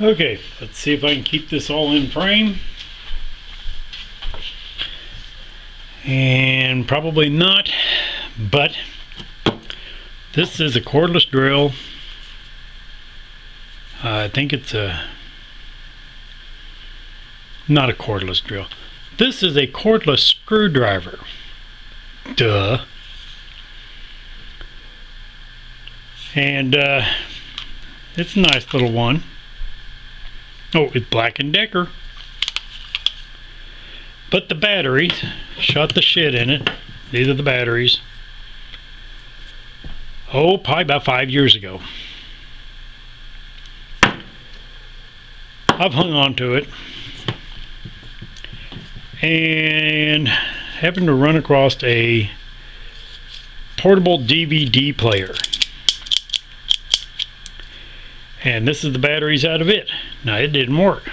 Okay, let's see if I can keep this all in frame. And probably not, but this is a cordless drill. I think it's not a cordless drill. This is a cordless screwdriver. Duh. And it's a nice little one. Oh, it's Black & Decker. But the batteries shot the shit in it. These are the batteries. Oh, probably about 5 years ago. I've hung on to it. And happened to run across a portable DVD player. And this is the batteries out of it. Now, it didn't work.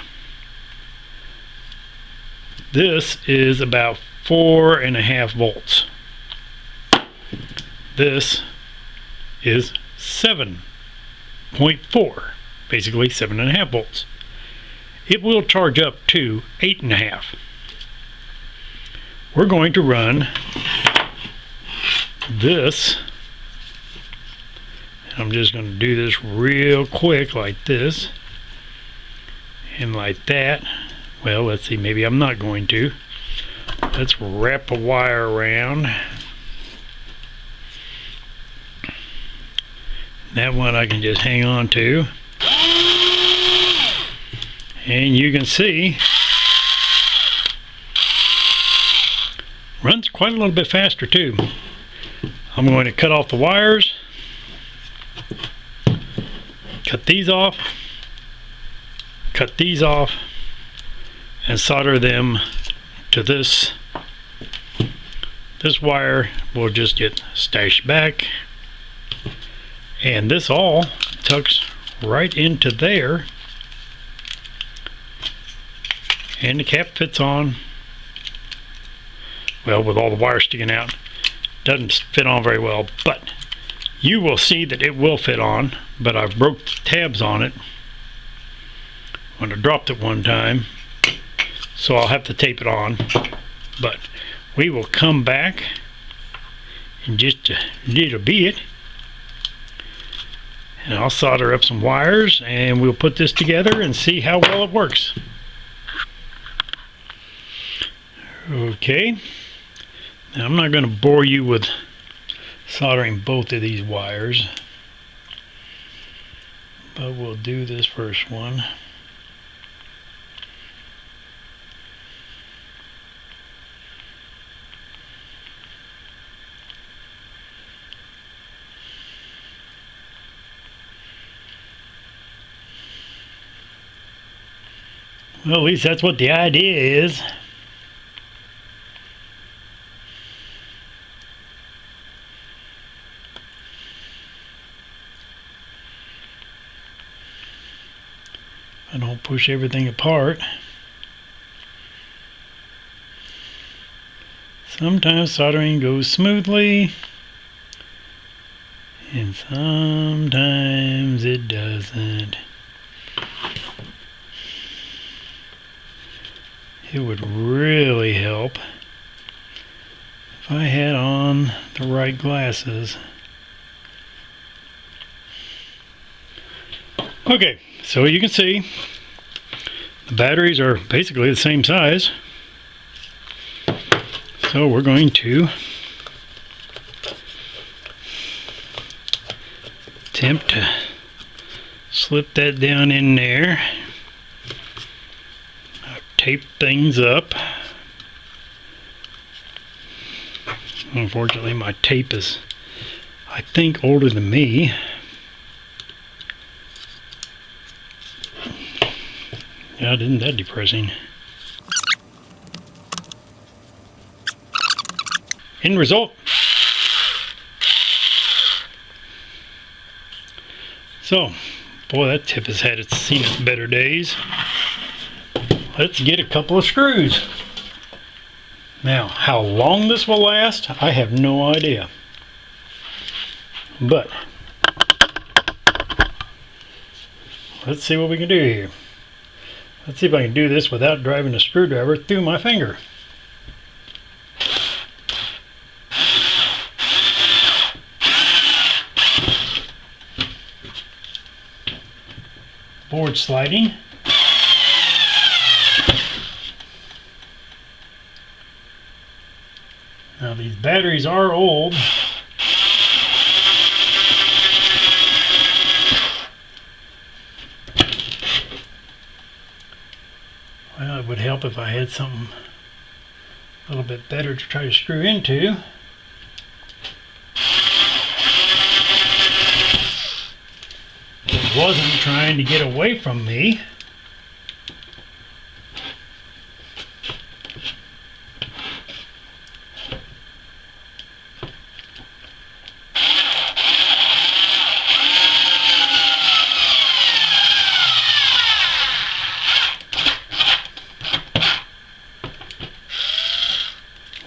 This is about 4.5 volts. This is 7.4, basically 7.5 volts. It will charge up to 8.5. We're going to run this. I'm just going to do this real quick like this and like that. Well, let's see, maybe I'm not going to. Let's wrap a wire around. That one I can just hang on to. And you can see, runs quite a little bit faster too. I'm going to cut off the wires. Cut these off. Cut these off. And solder them to this. This wire will just get stashed back, and this all tucks right into there, and the cap fits on. Well, with all the wires sticking out, doesn't fit on very well, but you will see that it will fit on. But I've broke the tabs on it when I dropped it one time, so I'll have to tape it on. But we will come back in just a little bit, and I'll solder up some wires, and we'll put this together and see how well it works. Okay, now I'm not going to bore you with soldering both of these wires, but we'll do this first one. Well, at least that's what the idea is. I don't push everything apart. Sometimes soldering goes smoothly, and sometimes it doesn't. It would really help if I had on the right glasses. Okay, so you can see the batteries are basically the same size. So we're going to attempt to slip that down in there. Tape things up. Unfortunately, my tape is, I think, older than me. Yeah, isn't that depressing? End result. So, boy, that tip has seen its better days. Let's get a couple of screws. Now, how long this will last, I have no idea. But let's see what we can do here. Let's see if I can do this without driving a screwdriver through my finger. Board sliding. Now these batteries are old. Well, it would help if I had something a little bit better to try to screw into. It wasn't trying to get away from me.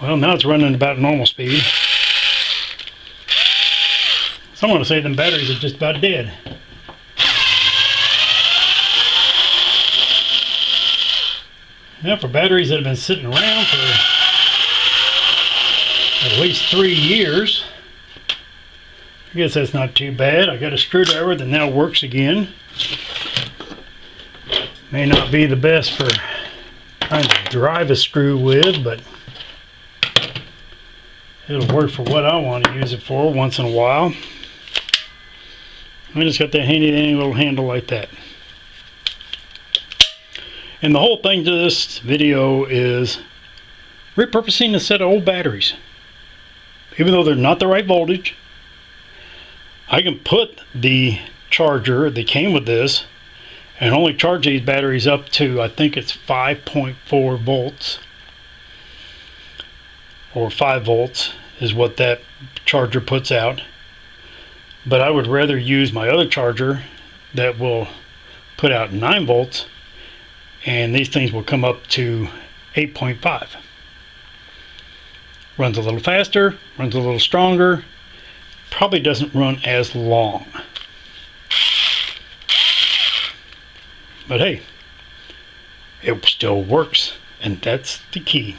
Well, now it's running about normal speed. So I want to say them batteries are just about dead. Now, for batteries that have been sitting around for at least 3 years, I guess that's not too bad. I got a screwdriver that now works again. May not be the best for trying to drive a screw with, but it'll work for what I want to use it for once in a while. I just got that handy dandy little handle like that. And the whole thing to this video is repurposing a set of old batteries. Even though they're not the right voltage, I can put the charger that came with this and only charge these batteries up to, I think it's 5.4 volts. Or 5 volts is what that charger puts out. But I would rather use my other charger that will put out 9 volts, and these things will come up to 8.5. Runs a little faster, runs a little stronger, probably doesn't run as long. But hey, it still works, and that's the key.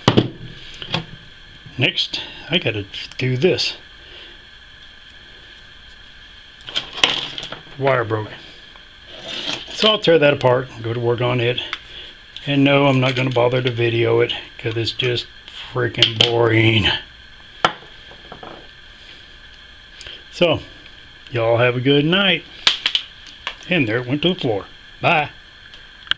Next, I gotta do this. Wire broke. So I'll tear that apart and go to work on it. And no, I'm not gonna bother to video it because it's just freaking boring. So, y'all have a good night. And there it went to the floor. Bye.